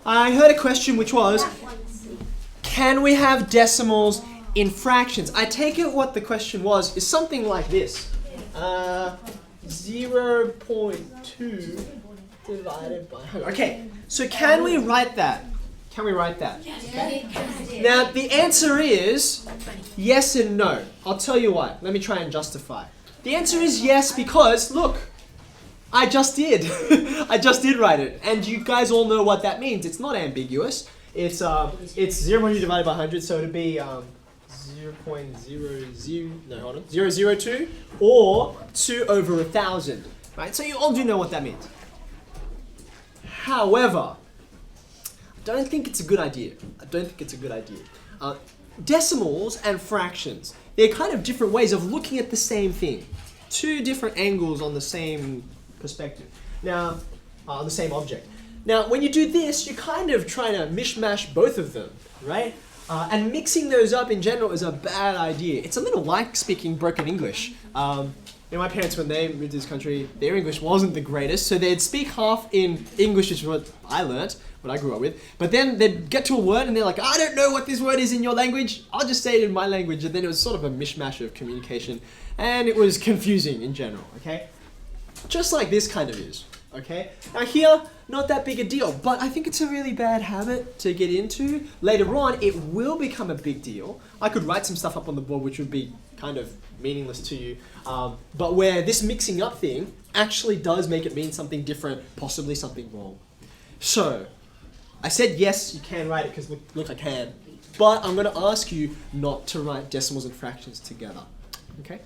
I heard a question which was, can we have decimals in fractions? I take it what the question was is something like this. 0.2 divided by 100. Okay, so can we write that? Can we write that? Okay. Now, the answer is yes and no. I'll tell you why. Let me try and justify. The answer is yes because, look, I just did. I just did write it. And you guys all know what that means. It's not ambiguous. It's 0.2 divided by 100, so it'd be 0.002 or 2 over 1,000. Right? So you all do know what that means. However, I don't think it's a good idea. Decimals and fractions, they're kind of different ways of looking at the same thing. Two different angles on the same perspective. Now, on the same object. Now, when you do this, you're kind of trying to mishmash both of them, right? And mixing those up in general is a bad idea. It's a little like speaking broken English. My parents, when they moved to this country, their English wasn't the greatest, so they'd speak half in English, which is what I learnt, what I grew up with, but then they'd get to a word and they're like, I don't know what this word is in your language, I'll just say it in my language, and then it was sort of a mishmash of communication, and it was confusing in general, okay? Just like this kind of is, okay? Now here, not that big a deal, but I think it's a really bad habit to get into. Later on, it will become a big deal. I could write some stuff up on the board which would be kind of meaningless to you, but where this mixing up thing actually does make it mean something different, possibly something wrong. So, I said yes, you can write it because look, I can, but I'm going to ask you not to write decimals and fractions together, okay?